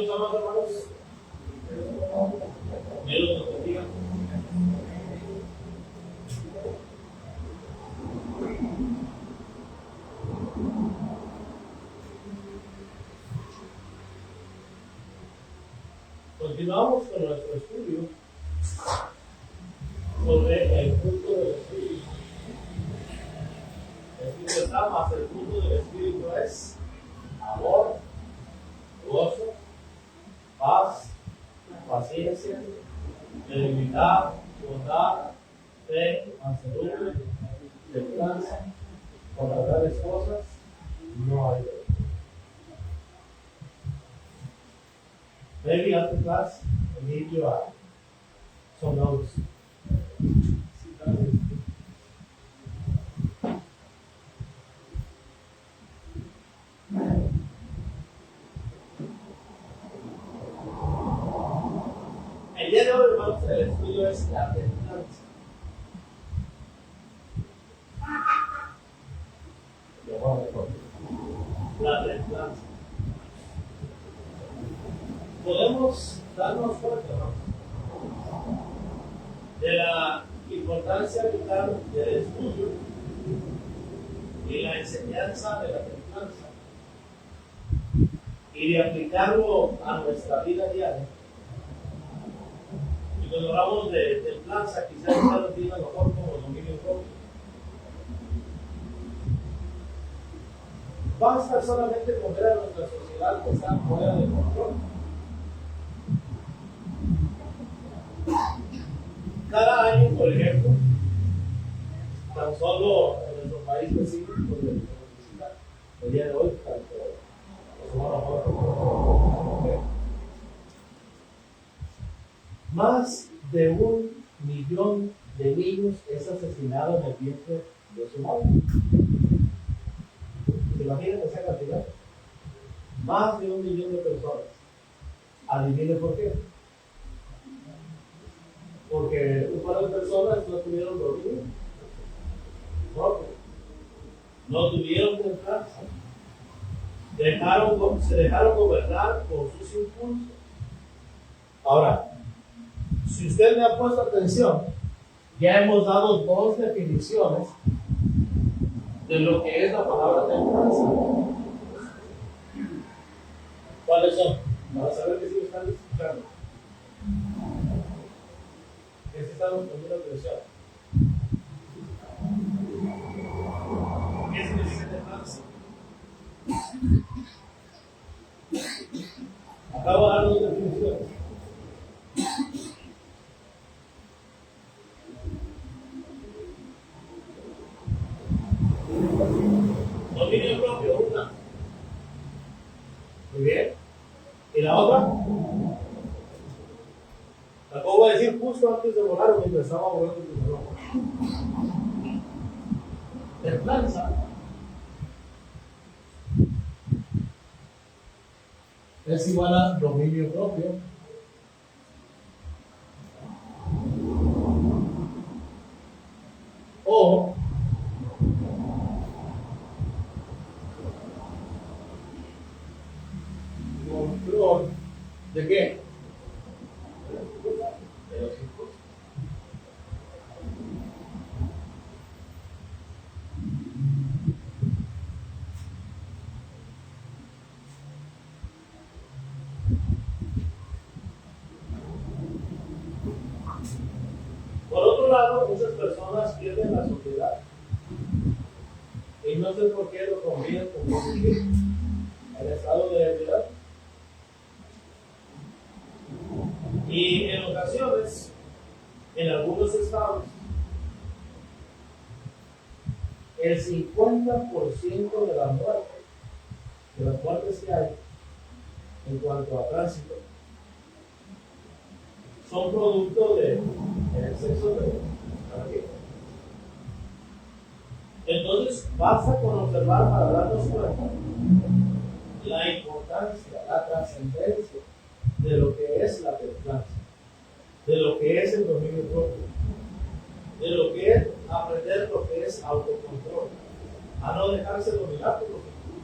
mis amados hermanos? Dios los bendiga. Continuamos con nuestro estudio sobre el fruto del Espíritu. El fruto de más el fruto del Espíritu es amor, gozo, paz, paciencia, benignidad, bondad, fe, mansedumbre, templanza. Con las grandes cosas no hay ley. Maybe after class, I need you some notes. El día de hoy, hermanos, el estudio es la templanza. La templanza. Podemos darnos cuenta, ¿no?, de la importancia vital del estudio y la enseñanza de la templanza y de aplicarlo a nuestra vida diaria. Y cuando hablamos de templanza, quizás ya lo entienda mejor como dominio propio. Basta solamente con ver a nuestra sociedad que está fuera de control. Cada año, por ejemplo, tan solo en nuestro país vecino, donde nos visita el día de hoy, tanto los humanos como más de 1 millón de niños es asesinado en el vientre de su madre. ¿Se imaginan esa cantidad? Más de 1 millón de personas. Adivinen por qué. Porque un par de personas no tuvieron dominio propio, no tuvieron templanza, se dejaron gobernar por sus impulsos. Ahora, si usted me ha puesto atención, ya hemos dado 2 definiciones de lo que es la palabra templanza. ¿Cuáles son? Para saber que sí me están escuchando. ¿Qué se están poniendo atención? ¿Qué significa templanza? Acabo de dar 2 definiciones. Dominio propio, una. Muy bien. ¿Y la otra? La acabo de decir justo antes de volar mientras estaba volando el reloj. Templanza es igual a dominio propio. O control de qué? De los impulsos. Por otro lado, muchas personas pierden la sobriedad y no sé por qué lo convienen como el estado de ebriedad. Y en ocasiones, en algunos estados, el 50% de las muertes que hay en cuanto a tránsito, son producto del exceso de energía. Entonces, basta con observar para darnos cuenta la importancia, la trascendencia de lo que es la templanza, de lo que es el dominio propio, de lo que es aprender lo que es autocontrol, a no dejarse dominar por los impulsos.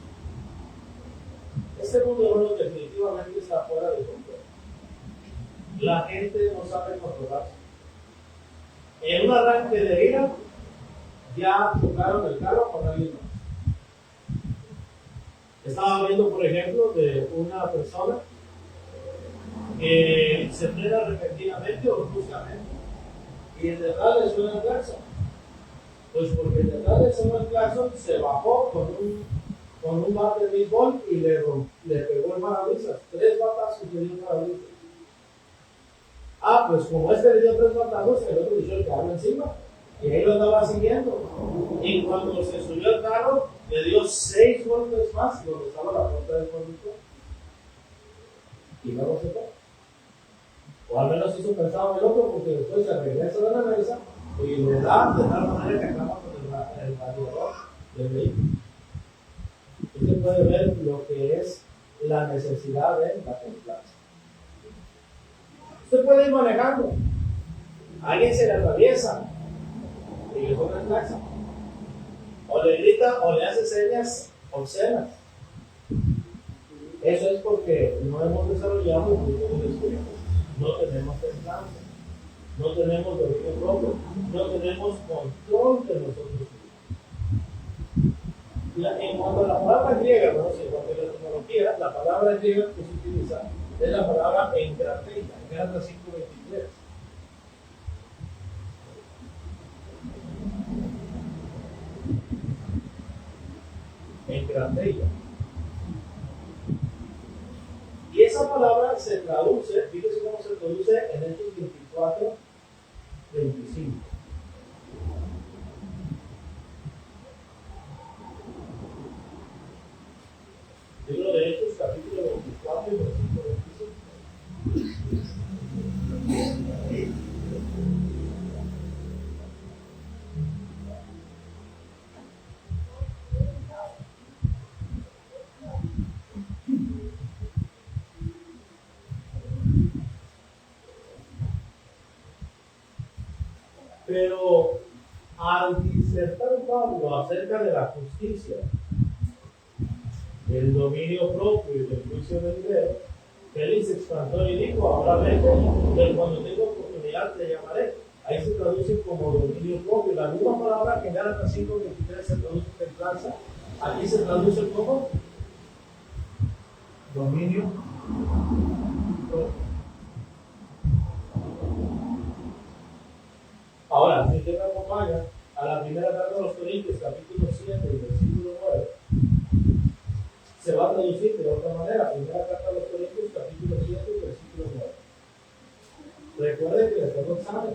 Este mundo, hermano, definitivamente está fuera de control. La gente no sabe controlarse. En un arranque de ira, ya tocaron el carro con alguien más. Estaba viendo, por ejemplo, de una persona que se frena repentinamente o bruscamente y en detrás le suena el claxon. Pues porque en detrás le suena el claxon, se bajó con un bate de béisbol y le pegó el parabrisas. 3 batazos le dio el parabrisas. Pues como le dio 3 batazos, el otro le dio el carro encima. Y ahí lo andaba siguiendo. Y cuando se subió al carro, le dio 6 golpes más donde estaba la puerta del conductor. Y luego se fue. O al menos eso pensaba el otro, porque después se regresa de la mesa y le da de tal manera que acaba con el radiador del vehículo. Usted puede ver lo que es la necesidad de la templanza. Usted puede ir manejando. Alguien se le atraviesa y le pone el claxon. O le grita o le hace señas obscenas. Eso es porque no hemos desarrollado el fruto del Espíritu. No tenemos templanza. No tenemos dominio propio. No tenemos control de nosotros mismos. En cuanto a la palabra griega, bueno, si en cuanto a la etimología, la palabra griega que se utiliza es la palabra enkrateia, en Gálatas 5:23. Enkrateia. Y esa palabra se traduce, fíjese cómo se traduce en Hechos 24:25. Libro de Hechos, capítulo 24 y versículo 25. Pero al disertar Pablo acerca de la justicia, del dominio propio y del juicio venidero, él se espantó y dijo: ahora vengo, pero cuando tenga oportunidad te llamaré. Ahí se traduce como dominio propio. La misma palabra que en Gálatas 5:23 se traduce templanza, aquí se traduce como dominio propio. Ahora, si usted me acompaña a la primera carta de los Corintios, capítulo 7 y versículo 9, se va a traducir de otra manera. Primera carta de los Corintios, capítulo 7 y versículo 9. Recuerde que les tengo examen.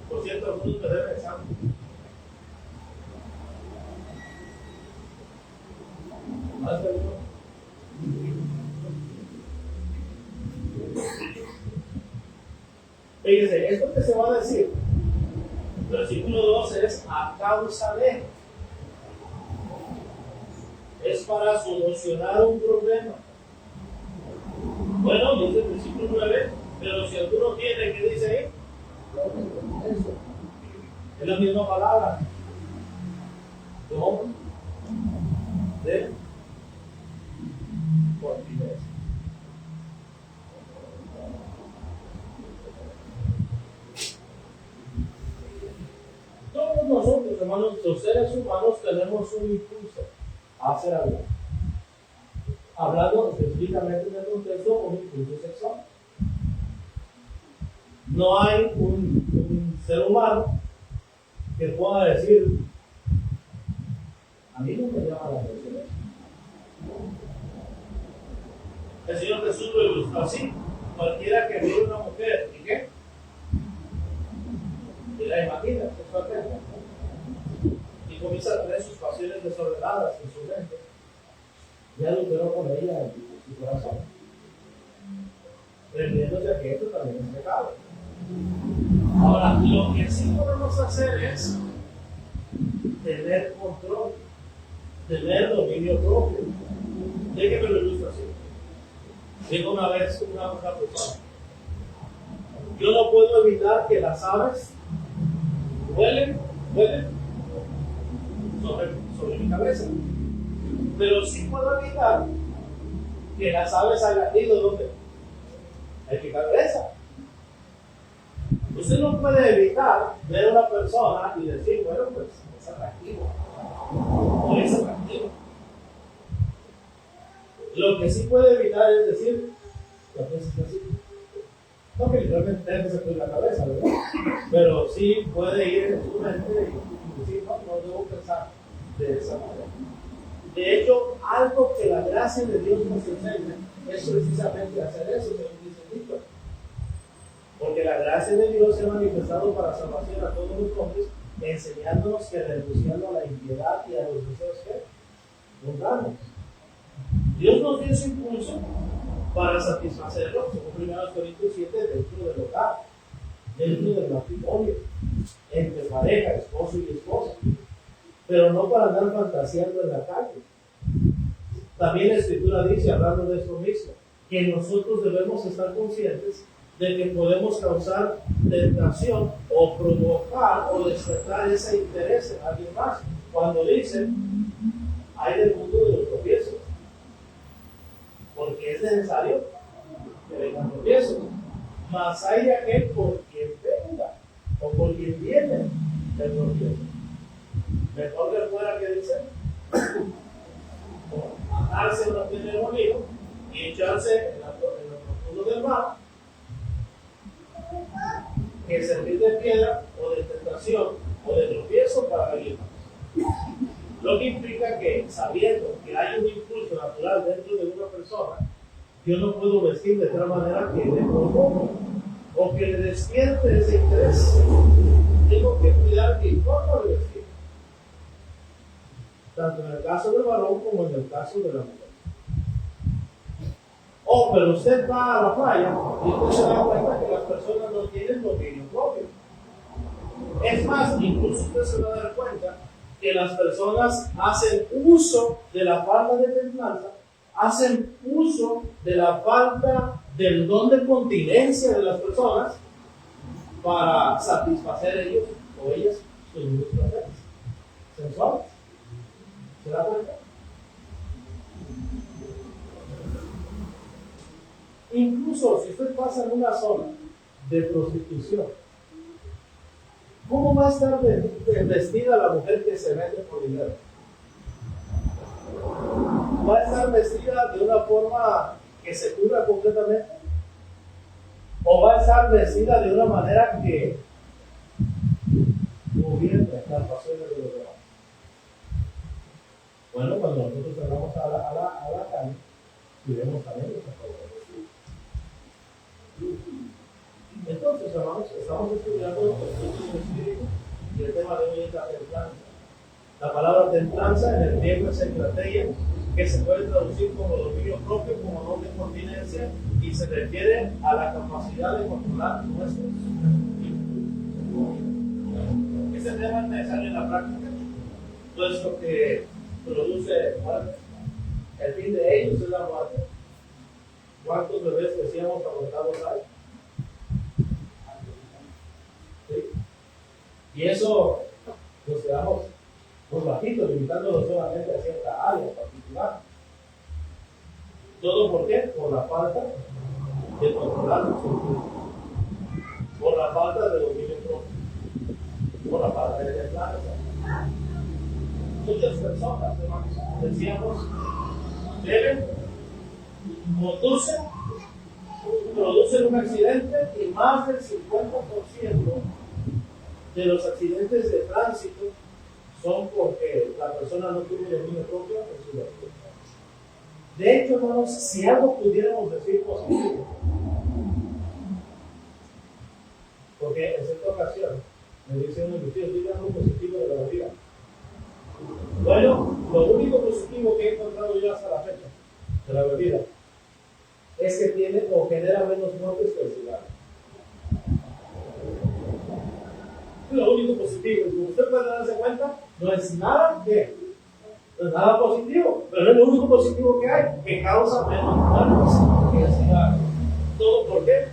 Por cierto, algunos me deben examen. ¿Más de uno? Fíjense, esto que se va a decir, versículo 12 es a causa de. Es para solucionar un problema. Bueno, dice el versículo 9, pero si alguno tiene, ¿qué dice ahí? Eso. Es la misma palabra. Don de fortaleza. Todos nosotros, hermanos, los seres humanos, tenemos un impulso a hacer algo. Hablando específicamente en el contexto, un impulso sexual. No hay un ser humano que pueda decir: a mí no me llama la atención. El Señor Jesús lo ilustró así: cualquiera que mire una mujer, ¿y qué? Y la imagina sexualmente, y comienza a tener sus pasiones desordenadas en su mente, ya adulteró con ella en su corazón, creyéndose que esto también es pecado. Ahora, lo que sí podemos hacer es tener control, tener dominio propio. Déjeme lo ilustro así. Dijo una vez una persona: yo no puedo evitar que las aves vuelen sobre mi cabeza. Pero sí puedo evitar que las aves hagan nido donde hay que cabeza. Usted no puede evitar ver a una persona y decir, bueno, pues es atractivo o es atractivo. Lo que sí puede evitar es decir, la piensas así. No que literalmente tenga que sacudir la cabeza, ¿verdad? Pero sí puede ir en su mente y decir, no debo pensar de esa manera. De hecho, algo que la gracia de Dios nos enseña es precisamente hacer eso, según dice el libro. Porque la gracia de Dios se ha manifestado para salvación a todos los hombres, enseñándonos que renunciando a la impiedad y a los deseos que mundanos. Dios nos dio ese impulso para satisfacerlo, según 1 Corintios 7, dentro del hogar, dentro del matrimonio, entre pareja, esposo y esposa, pero no para andar fantaseando en la calle. También la Escritura dice, hablando de esto mismo, que nosotros debemos estar conscientes de que podemos causar tentación o provocar o despertar ese interés en alguien más. Cuando dicen, hay del mundo de los tropiezos, porque es necesario que vengan tropiezos, mas hay de aquel por quien venga o por quien viene el tropiezo. Mejor que fuera que dice, atarse una piedra de molino y echarse en lo profundo del mar, que servir de piedra o de tentación o de tropiezo para alguien más. Lo que implica que, sabiendo que hay un impulso natural dentro de una persona, yo no puedo vestir de tal manera que le provoque o que le despierte ese interés. Tengo que cuidar mi forma de vestir, tanto en el caso del varón como en el caso de la mujer. Pero usted va a la playa y usted se da cuenta que las personas no tienen dominio propio. Es más, incluso usted se va a dar cuenta que las personas hacen uso de la falta de templanza, hacen uso de la falta del don de continencia de las personas para satisfacer ellos o ellas sus mismos placeres sensuales. ¿Se da cuenta? Incluso si usted pasa en una zona de prostitución, ¿cómo va a estar vestida la mujer que se vende por dinero? ¿Va a estar vestida de una forma que se cubra completamente? ¿O va a estar vestida de una manera que gobierne las pasiones de los demás? Bueno, cuando nosotros salgamos a la calle, iremos también esa forma de vestir. Entonces, hermanos, estamos estudiando el fruto del Espíritu y el tema de hoy es la templanza. La palabra templanza en el griego es enkrateia, que se puede traducir como dominio propio, como don de continencia, y se refiere a la capacidad de controlar nuestros impulsos. Este tema es necesario en la práctica, puesto que produce muerte. El fin de ellos es la muerte. ¿Cuántos bebés decíamos abortados hay? ¿Sí? Y eso nos quedamos muy bajitos, limitándolo solamente a cierta área particular. ¿Todo por qué? Por la falta de controlar nuestro impulso, por la falta de dominio propio, por la falta de templanza. Muchas personas, hermanos, decíamos, beben, conducen, producen un accidente y más del 50% de los accidentes de tránsito son porque la persona no tuvo dominio propio en su vida. De hecho, hermanos, si algo pudiéramos decir positivo, porque en cierta ocasión me dicen unos tíos, digan algo positivo de la vida. Bueno, lo único positivo que he encontrado yo hasta la fecha de la bebida es que tiene o genera menos muertes que el cigarro. Es lo único positivo. Y como usted puede darse cuenta, no es nada no es nada positivo, pero es lo único positivo que hay, que causa menos muertes que el cigarro. ¿Todo por qué?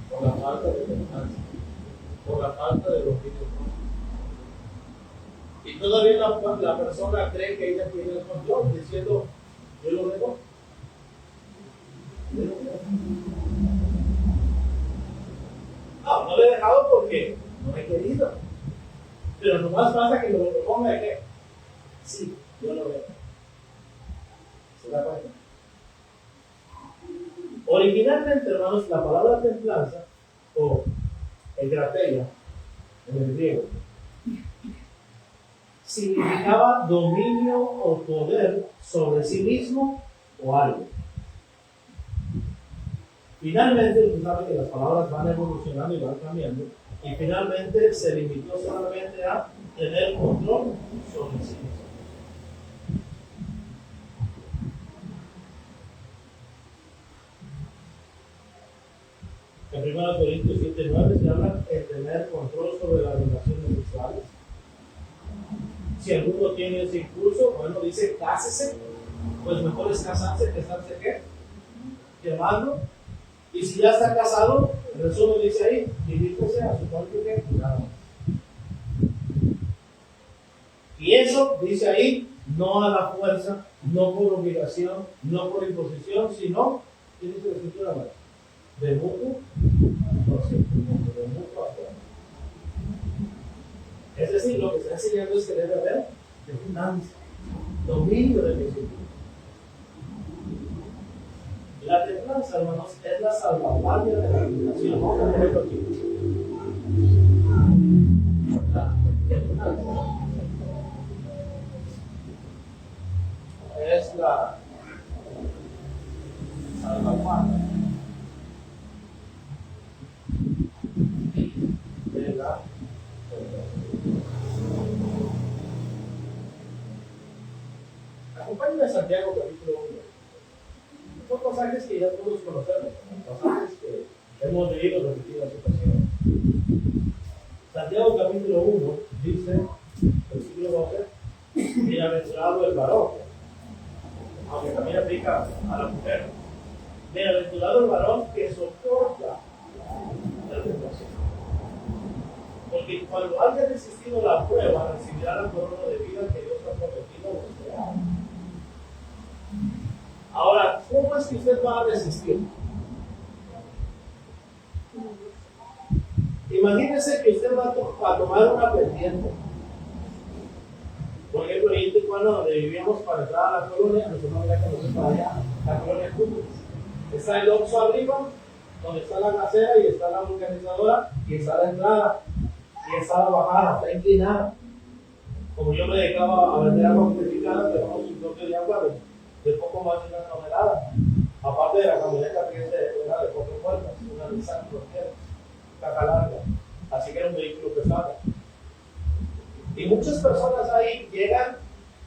Por la falta de templanza, por la falta de dominio. Y todavía la persona cree que ella tiene el control, diciendo, yo lo dejo. No, no lo he dejado porque no he querido. Pero nomás pasa que lo proponga de que sí, yo lo veo. ¿Se da cuenta? Originalmente, hermanos, la palabra templanza o egrateia en el griego significaba dominio o poder sobre sí mismo o algo. Finalmente, usted sabe que las palabras van evolucionando y van cambiando, y finalmente se limitó solamente a tener control sobre sí mismo. En 1 Corintios 7:9 se habla de tener control sobre las relaciones sexuales. Si alguno tiene ese impulso, bueno, dice cásese, pues mejor es casarse que estarse ¿qué? Quemando. Y si ya está casado, el resumen dice ahí, divídese a su cónyuge nada más. Y eso dice ahí, no a la fuerza, no por obligación, no por imposición, sino, ¿qué dice la escritura? De mutuo, no sé, de mutuo acuerdo. Es decir, lo que está enseñando es que debe haber dominancia, dominio del principio. La templanza, hermanos, es la salvaguardia de la relación. Vamos a ponerlo aquí. La templanza es la salvaguardia de la acompáñenme a Santiago capítulo 1. Son pasajes que ya todos conocemos, pasajes que hemos leído repetidas ocasiones. Santiago capítulo 1 dice, versículo 12, bienaventurado el varón, aunque también aplica a la mujer. Bienaventurado el varón que soporta la tentación. Porque cuando haya resistido la prueba, recibirá la corona de vida que Dios ha prometido a los que aman. Ahora, ¿cómo es que usted va a resistir? Imagínese que usted va a tomar una pendiente. Por ejemplo, en Tijuana, donde vivíamos para entrar a la colonia, nosotros no había conocido para allá, la colonia Cumbres. Está el Oxxo arriba, donde está la casera y está la organizadora, y está la entrada, y está la bajada, está inclinada. Como yo me dedicaba a vender agua purificada, tenemos un bloque de agua de poco más de 1 tonelada. Aparte de la camioneta que era de 4 puertas, una Nissan Frontier, caja larga. Así que era un vehículo pesado. Y muchas personas ahí llegan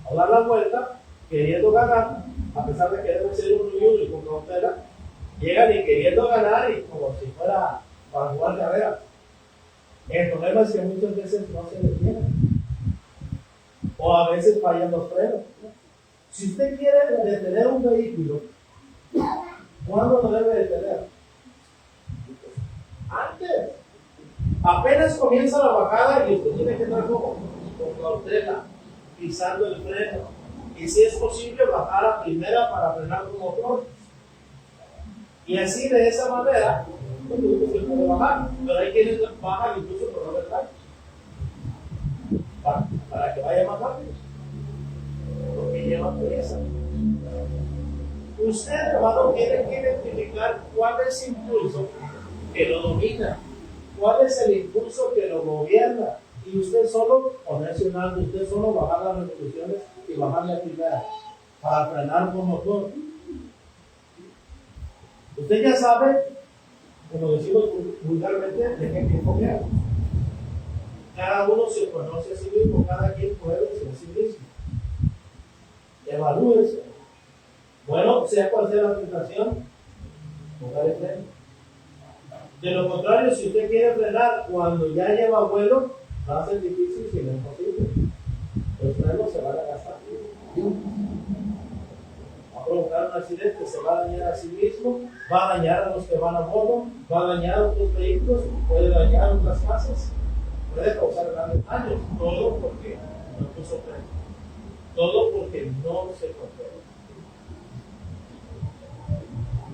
a dar la vuelta queriendo ganar, a pesar de que deben ser uno y uno y con cautela, llegan y queriendo ganar y como si fuera para jugar carreras. El problema es que muchas veces no se detienen. O a veces fallan los frenos. Si usted quiere detener un vehículo, ¿cuándo lo debe detener? Antes. Apenas comienza la bajada y usted tiene que estar con cautela, pisando el freno. Y si es posible, bajar a primera para frenar con motor. Y así, de esa manera, usted puede bajar. Pero hay quienes bajan incluso por no verdad. Para que vaya más rápido. Porque lleva prisa. Usted, hermano, tiene que identificar cuál es el impulso que lo domina, cuál es el impulso que lo gobierna, y usted solo ponerse un alto, usted solo bajar las revoluciones y bajarle a primera para frenar con motor. Usted ya sabe, como decimos vulgarmente, de qué tiempo queda. Cada uno se conoce a sí mismo, cada quien puede ser a sí mismo. Evalúese. Bueno, sea cual sea la tentación, ponga el freno. De lo contrario, si usted quiere frenar cuando ya lleva vuelo, va a ser difícil, si no es posible. Los frenos se van a gastar. Va a provocar un accidente, se va a dañar a sí mismo, va a dañar a los que van a bordo, va a dañar a otros vehículos, puede dañar otras casas, puede causar grandes daños. Todo porque no puso freno. Todo porque no se controla.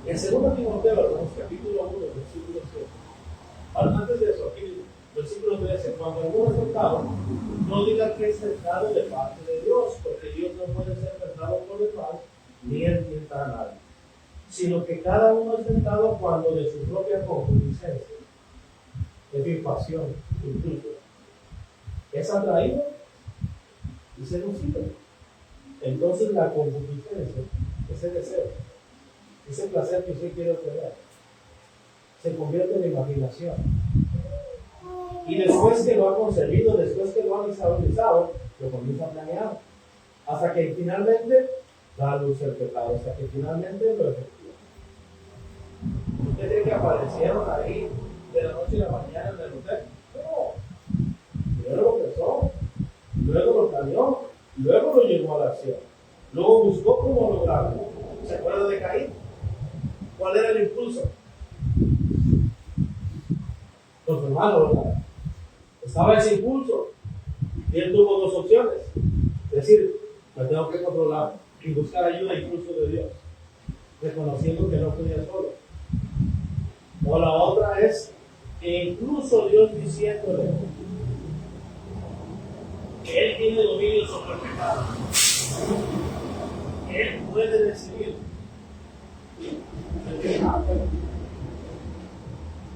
En 2 Timoteo, hermanos, capítulo 1, versículo 7. Ahora, antes de eso, aquí, versículo 13, cuando alguno es tentado, no diga que es tentado de parte de Dios, porque Dios no puede ser tentado por el mal, ni él tienta a nadie, sino que cada uno es tentado cuando de su propia concupiscencia, es decir, pasión, impulso, es atraído y se consigue. Entonces la concupiscencia, ese deseo, ese placer que usted quiere obtener, se convierte en imaginación. Y después que lo ha concebido, después que lo ha visualizado, lo comienza a planear. Hasta que finalmente da a luz el pecado, hasta que finalmente lo efectúa. ¿Usted cree que aparecieron ahí de la noche a la mañana en el hotel? No. Primero lo pensó, luego lo planeó, luego lo llevó a la acción. Luego buscó cómo lograrlo. ¿Se acuerda de Caín? ¿Cuál era el impulso? Con su hermano, ¿verdad? Estaba ese impulso. Y él tuvo 2 opciones. Es decir, me tengo que controlar y buscar ayuda incluso de Dios, reconociendo que no podía solo. O la otra es que incluso Dios diciéndole que Él tiene dominio sobre el pecado, que Él puede decidir.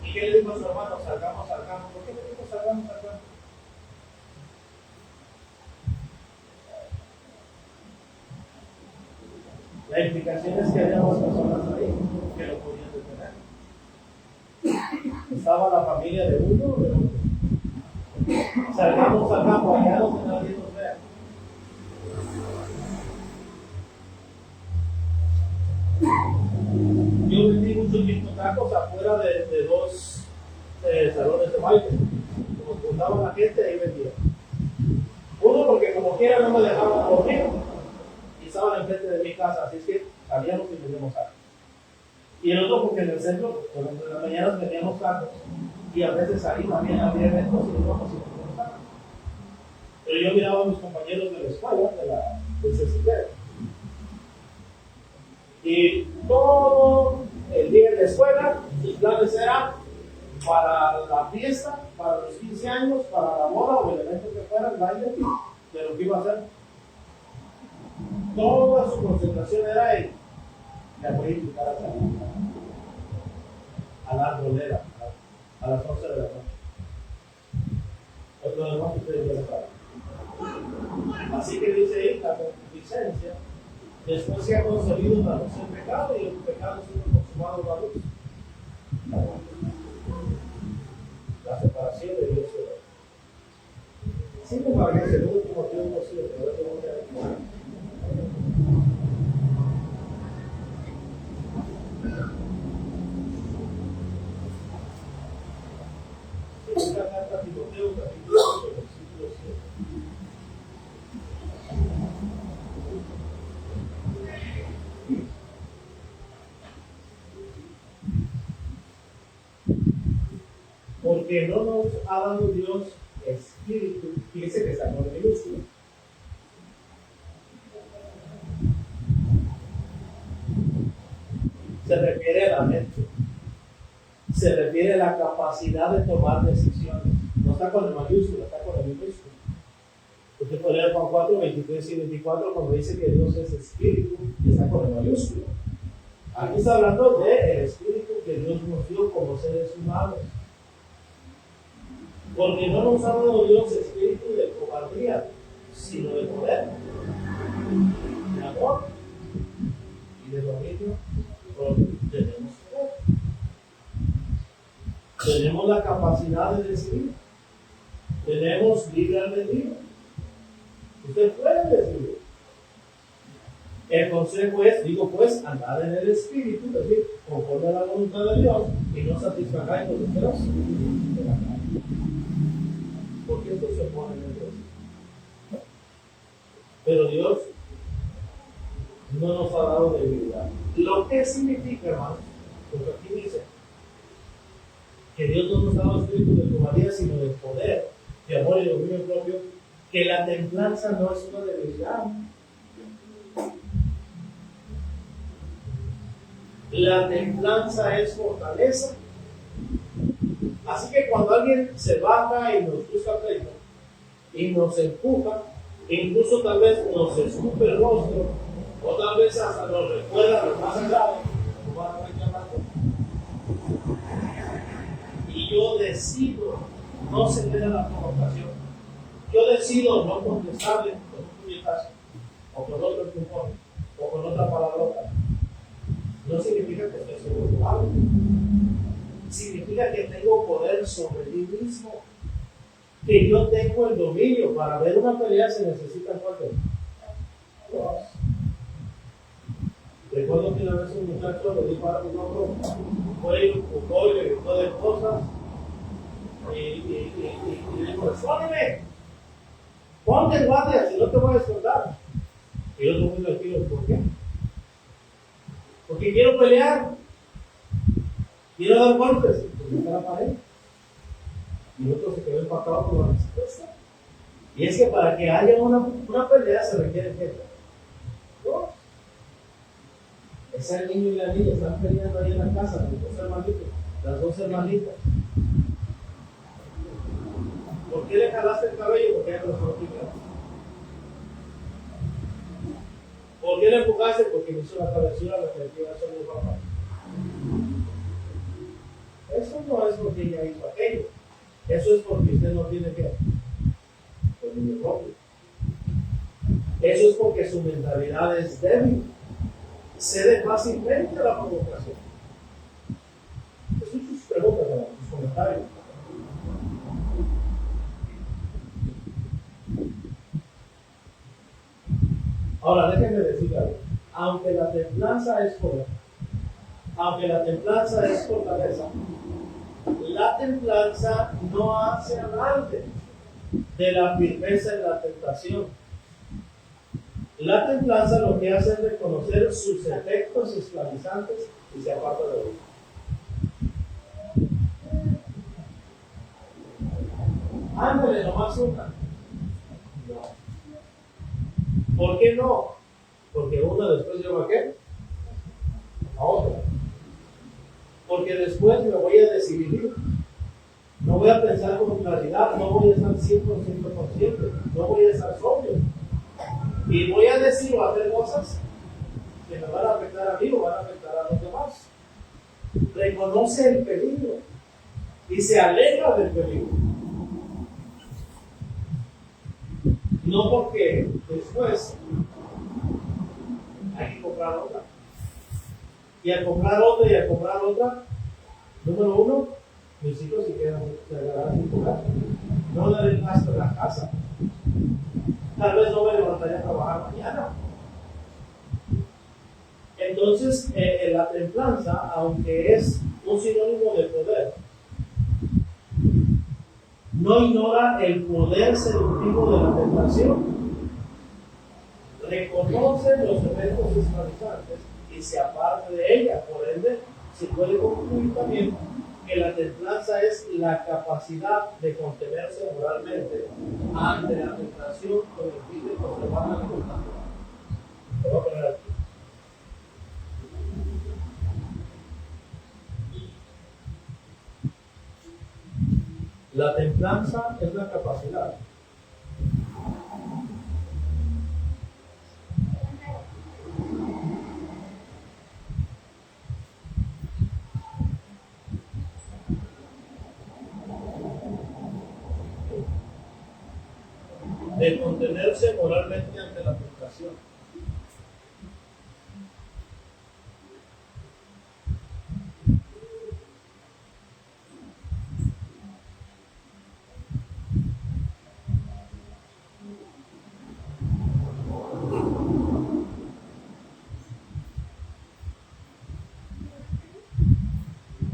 ¿Y qué le dijo a su hermano? Salgamos. ¿Por qué le dijo salgamos? La implicación es que había más personas ahí que lo podían detener. Estaba la familia de uno, de otro. Salgamos al campo, allá donde nadie nos vea. Yo vendí muchos tacos afuera de 2 salones de baile. Como juntaban la gente, ahí vendía. Uno, porque como quiera no me dejaban dormir y estaban enfrente de mi casa, así es que salíamos y vendíamos tacos. Y el otro, porque en el centro, por ejemplo, en las mañanas vendíamos tacos y a veces ahí también había eventos y íbamos y vendíamos tacos. Pero yo miraba a mis compañeros de la escuela, del CCT. Y todo el día en la escuela, sus planes eran para la fiesta, para los 15 años, para la boda o el evento que fuera, el baile, de lo que iba a hacer. Toda su concentración era en la voy a invitar a salir a la arboleda a las 11 de la noche. Lo demás ustedes ya saben. Así que dice ahí la concupiscencia. Después se ha concebido la luz del pecado y el pecado siendo consumado la luz. La separación de Dios y de él. Sin embargo, el 2 Timoteo 1:7, a ver cómo queda. Segunda carta a Timoteo, capítulo 8, versículo 7. Porque no nos ha dado Dios espíritu, fíjese que está con minúscula. Se refiere a la mente, se refiere a la capacidad de tomar decisiones. No está con el mayúscula, está con el minúscula. Usted puede leer Juan 4, 23 y 24 cuando dice que Dios es espíritu y está con el mayúscula. Aquí está hablando del espíritu que Dios nos dio como seres humanos. Porque no nos ha dado Dios espíritu de cobardía, sino de poder, de amor y de dominio propio. Tenemos poder. Tenemos la capacidad de decidir. Tenemos libre albedrío. Usted puede decidir. El consejo es, digo pues, andar en el espíritu, es decir, conforme a la voluntad de Dios, y no satisfagáis los deseos de la carne. Porque esto se opone en el Dios. Pero Dios no nos ha dado debilidad. Lo que significa, hermanos, porque aquí dice que Dios no nos ha dado espíritu de cobardía, sino de poder, de amor y dominio propio, que la templanza no es una debilidad. La templanza es fortaleza. Así que cuando alguien se baja y nos busca pleito y nos empuja, incluso tal vez nos escupe el rostro, o tal vez hasta nos recuerda lo más grave, y yo decido no ceder a la provocación, yo decido no contestarle con un puñetazo, o con otro empujón, o con otra palabrota, no significa que estoy seguro de algo. Significa que tengo poder sobre mí mismo, que yo tengo el dominio. Para ver una pelea se necesitan ¿cuántos? Dos. Recuerdo que una vez un muchacho le dijo a un otro, fue y lo empujó y le gritó de cosas y le dijo, respóndeme, ponte en guardia, si no te voy a descontar. Y yo muy tranquilo, ¿por qué? Porque quiero pelear. Quiero dar golpes, porque está la pared. Y otro se quedó empatado con la respuesta. Y es que para que haya una pelea se requiere gente. Dos. Ese niño y la niña están peleando ahí en la casa, los dos hermanitos, las dos hermanitas. ¿Por qué le jalaste el cabello? Porque ella no lo picar. ¿Por qué le empujaste? Porque me hizo la cabezura la que le dio a mi papá. Eso no es porque ella hizo aquello. Eso es porque usted no tiene que dominio propio. Eso es porque su mentalidad es débil. Cede fácilmente a la provocación. Escuchen sus preguntas, sus comentarios. Ahora, déjenme decir algo. Aunque la templanza es poder, aunque la templanza es fortaleza, la templanza no hace alarde de la firmeza en la tentación. La templanza lo que hace es reconocer sus efectos esclavizantes y se aparta de ellos. Ándale, nomás una. No. ¿Por qué no? Porque una después lleva a qué? A otra. Porque después me voy a decidir. No voy a pensar con claridad, no voy a estar 100% consciente, no voy a estar sobrio. Y voy a decir o hacer cosas que me van a afectar a mí o van a afectar a los demás. Reconoce el peligro y se aleja del peligro. No porque después hay que comprar otra. Y al comprar otra y al comprar otra, número uno, mis hijos se quedarán sin jugar. No daré gasto en la casa. Tal vez no me levantaría a trabajar mañana. Entonces, la templanza, aunque es un sinónimo de poder, no ignora el poder seductivo de la tentación. Reconoce los efectos esclavizantes y se aparta de ella. Por ende, se puede concluir también que la templanza es la capacidad de contenerse moralmente ante la tentación con el fin de conservar la libertad. Lo voy a poner aquí. La templanza es la capacidad de contenerse moralmente ante la tentación.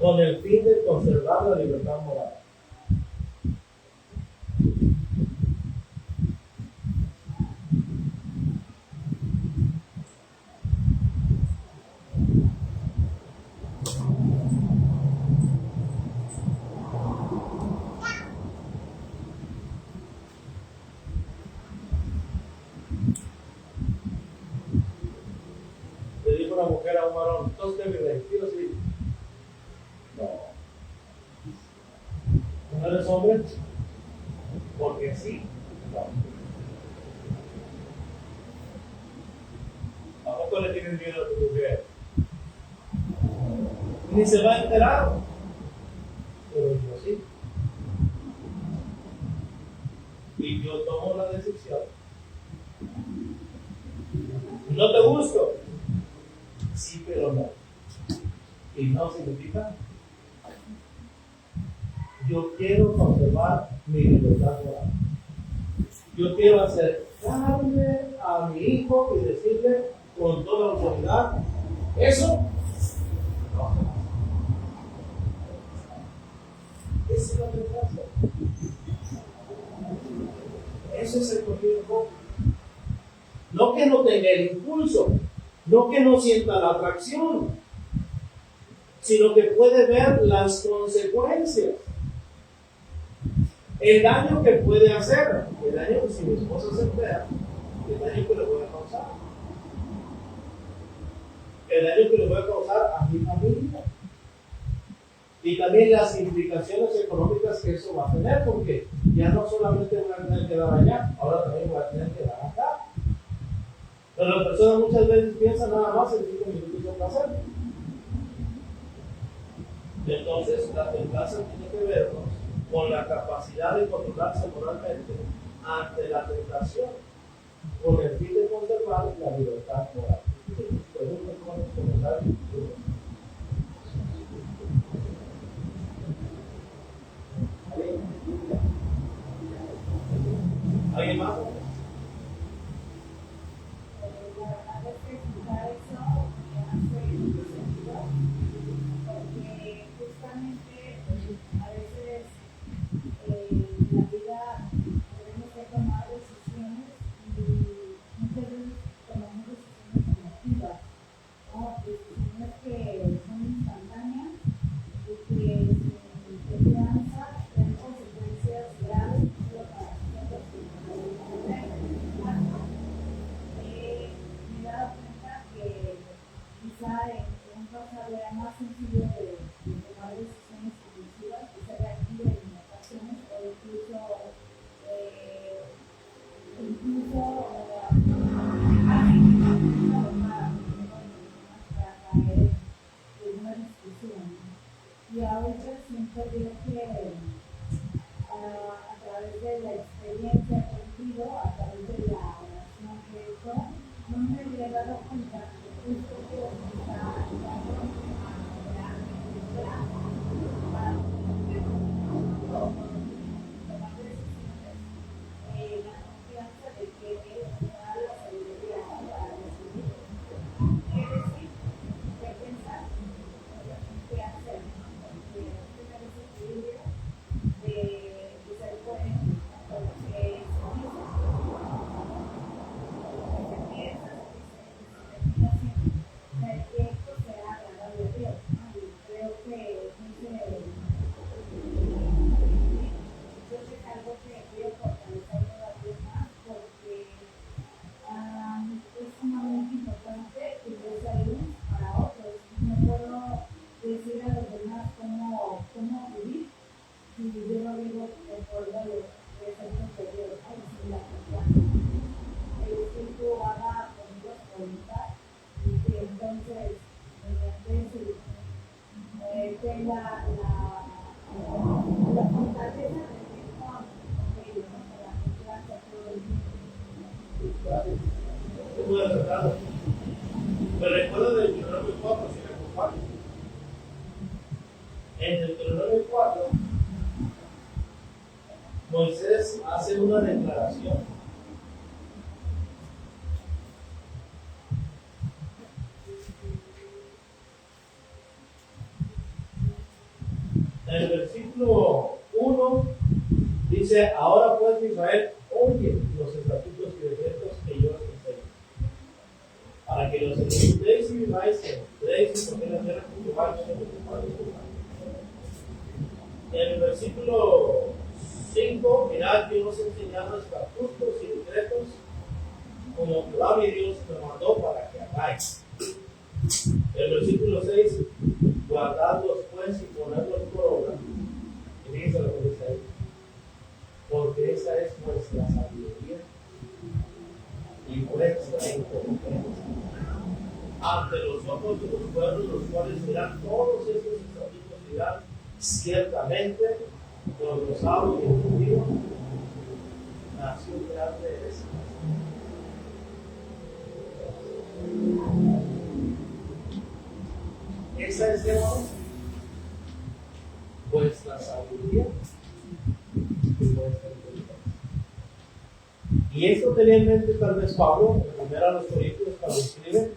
Con el fin de conservar la libertad moral. porque era un varón. Entonces debe resistir así. No. ¿No eres hombre? Porque sí. No. ¿A poco le tienes miedo a tu mujer? Ni se va a enterar. Pero yo sí. Y yo tomo la decisión. ¿No te gusto? Sí, pero no. Y no significa. Yo quiero conservar mi libertad moral. Yo quiero acercarme a mi hijo y decirle con toda autoridad, eso no. Esa es la verdad. Ese es el conmigo. No que no tenga el impulso, no que no sienta la atracción, sino que puede ver las consecuencias. El daño que puede hacer, el daño que si mi esposa se entera, el daño que le voy a causar. El daño que le voy a causar a mi familia. Y también las implicaciones económicas que eso va a tener, porque ya no solamente voy a tener que dar allá, ahora también voy a tener que dar acá. Pero las personas muchas veces piensan nada más en 5 minutos de placer. Entonces, la templanza tiene que vernos con la capacidad de controlarse moralmente ante la tentación, con el fin de conservar la libertad moral. ¿Alguien más? Y ahorita siento yo que a través de la experiencia contigo, a través de la oración que he hecho, no me había dado cuenta que justo Dios está ayudando a lograr mi plan para tomar decisiones, la confianza de que Él me da la sabiduría para decidir qué decir, qué pensar, qué hacer. Decir a los demás cómo vivir, y yo no digo por el precepto superior, sino la confianza. El Espíritu haga conmigo su voluntad y que entonces, mediante eso, tenga la fortaleza de que con la confianza todo el tiempo. Es muy acertado. Me recuerdo del Deuteronomio 4, si me acompañan. En el Deuteronomio 4, Moisés hace una declaración. En el versículo 1 dice: ahora pues Israel, oye los estatutos y decretos que yo os enseño, para que los ejecutéis y viváis, que entréis y toméis la tierra que Jehová os da. En el versículo 5, mirad que os he enseñado estatutos y decretos como Jehová mi Dios me mandó para que hagáis. El versículo 6, guardadlos pues y ponedlos por obra. Y fíjense lo que dice ahí. Porque esa es nuestra sabiduría y vuestra inteligencia ante los ojos de los pueblos, los cuales dirán todos estos estatutos, dirán ciertamente por los sabios y entendidos, nación grande es. Esa es, hermanos, vuestra sabiduría y vuestra inteligencia. Y esto tenía en mente tal vez Pablo, en primero a los Corintios, cuando escribe,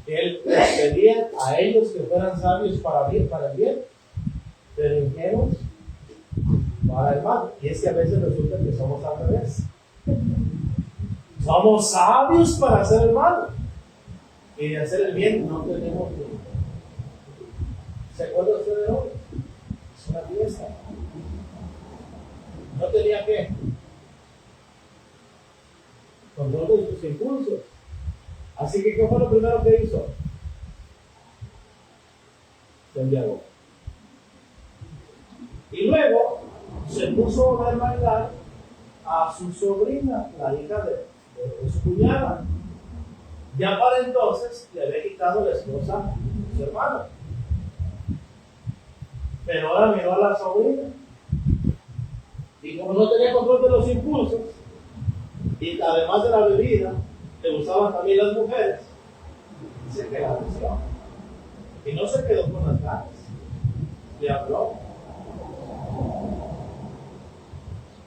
que él les pedía a ellos que fueran sabios para el bien, pero ingenuos para el mal. Y es que a veces resulta que somos al revés. Somos sabios para hacer el mal, y de hacer el bien no tenemos tiempo. ¿Se acuerda usted de hoy? Es una fiesta. No tenía que control de sus impulsos. Así que, ¿qué fue lo primero que hizo? Se embriagó. Y luego se puso a bailar a su sobrina, la hija de su cuñada. Ya para entonces le había quitado la esposa a su hermano. Pero ahora miró a la sobrina. Y como no tenía control de los impulsos, y además de la bebida, le gustaban también las mujeres, dice que la besó. Y no se quedó con las ganas. Le habló.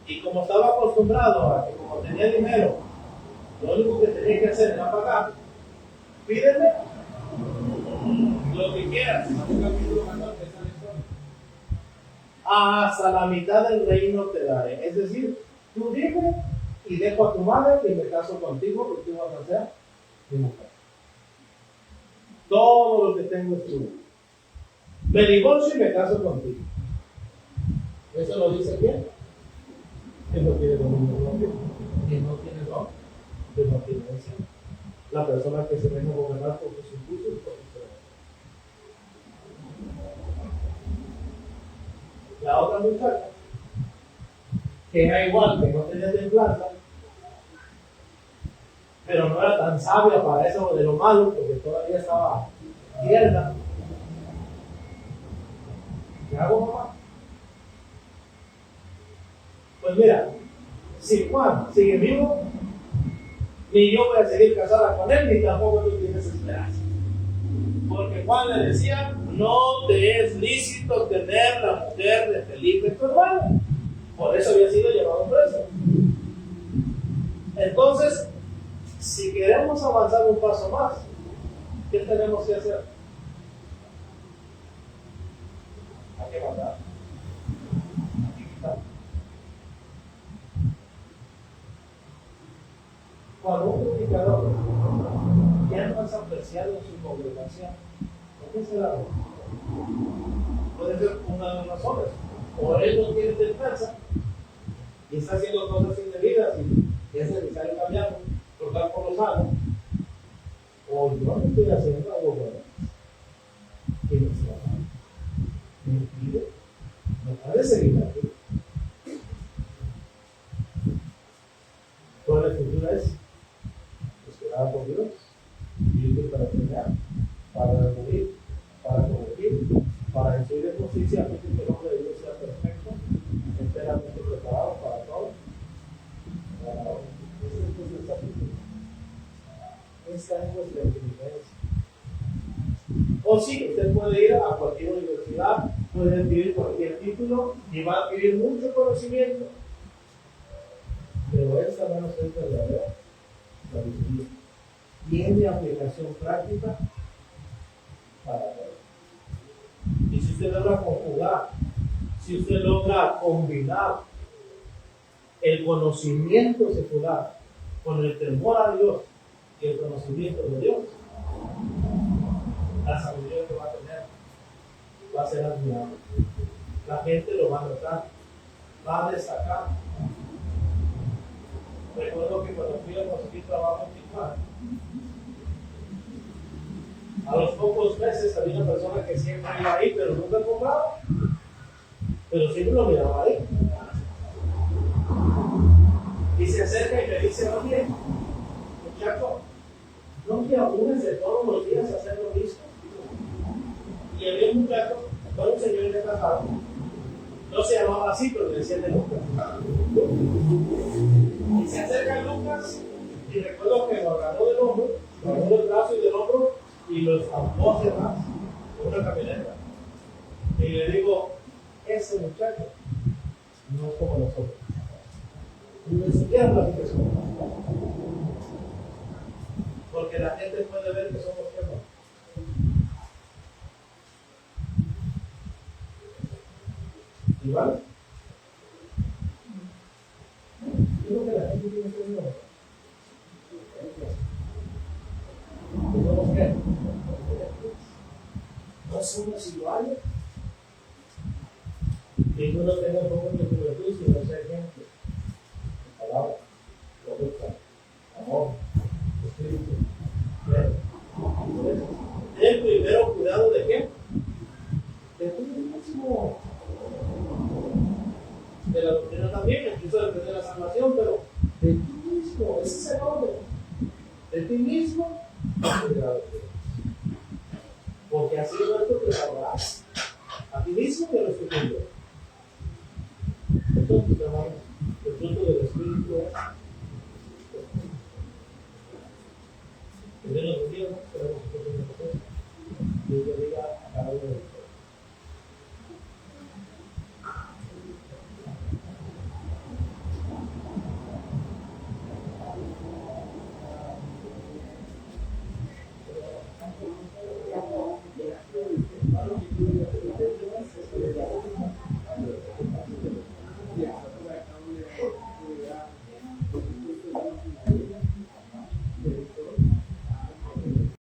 Y como estaba acostumbrado a que como tenía dinero, lo único que tenía que hacer era pagar. Pídeme lo que quieras. Hasta la mitad del reino te daré. Es decir, tú dime y dejo a tu madre y me caso contigo porque tú vas a ser mi mujer. Todo lo que tengo es tuyo. Me divorcio y me caso contigo. ¿Eso lo dice quién? Que no tiene dominio propio, que no tiene don, que no tiene deseo. La persona que se deja gobernar por sus impulsos y por sus deseos. La otra muchacha, que era igual, que no tenía templanza, pero no era tan sabia para eso de lo malo, porque todavía estaba tierna. ¿Qué hago, mamá? Pues mira, si Juan sigue vivo, ni yo voy a seguir casada con él, ni tampoco tú tienes esperanza. Porque Juan le decía, no te es lícito tener la mujer de Felipe tu hermano. Por eso había sido llevado preso. Entonces, si queremos avanzar un paso más, ¿qué tenemos que hacer? Hay que matar. Hay que quitar. Cuando un predicador ya no es apreciado en su congregación, ¿por qué será? Puede ser una de las razones. O él no tiene templanza y está haciendo cosas indebidas y es necesario cambiarlo, cortar por los malos. O yo no estoy haciendo algo bueno. Y no se va a dar. Me impide. Me parece seguir aquí. Toda la escritura es esperada por Dios, vivir para enseñar, para reunir, para corregir, para instruir en justicia, a fin de que el hombre de Dios sea perfecto, enteramente preparado para todo. Esta es nuestra inteligencia. O sí, usted puede ir a cualquier universidad, puede adquirir cualquier título y va a adquirir mucho conocimiento, pero esta no es verdadera sabiduría. Tiene aplicación práctica para todo. Y si usted logra conjugar, si usted logra combinar el conocimiento secular con el temor a Dios y el conocimiento de Dios, la sabiduría que va a tener va a ser admirable. La gente lo va a notar, va a destacar. Recuerdo que cuando fui a conseguir trabajo en Tijuana, A los pocos meses había una persona que siempre iba ahí, pero nunca compraba, pero siempre lo miraba ahí. Y se acerca y me dice, oye, muchacho, ¿no te aburres de todos los días hacer lo mismo? Y había un muchacho, fue un señor de casado, no se llamaba así, pero le decían de Lucas. Y se acerca a Lucas, y recuerdo que lo agarró del hombro, lo agarró del brazo y del hombro, y lo estampó hacia atrás con una camioneta. Y le digo, ese muchacho no es como nosotros. Ni siquiera platica eso. Porque la gente puede ver que somos hermanos. ¿Igual? Yo creo que la gente tiene que ver. ¿Somos qué? No somos iguales. Ninguno tenga poco de juventud si no sea ejemplo. Palabra, correcta, amor, espíritu, fe. Ten primero cuidado de qué? De ti mismo. De la doctrina también, incluso de tener la salvación, pero de ti mismo, ese es el orden. De ti mismo, de la doctrina. Porque así es nuestro que salvarás. A ti mismo y a los que mundo. Entonces, hermanos, el fruto del Espíritu es que Dios nos bendiga, esperamos que Dios nos bendiga. Dios bendiga a cada uno de nosotros.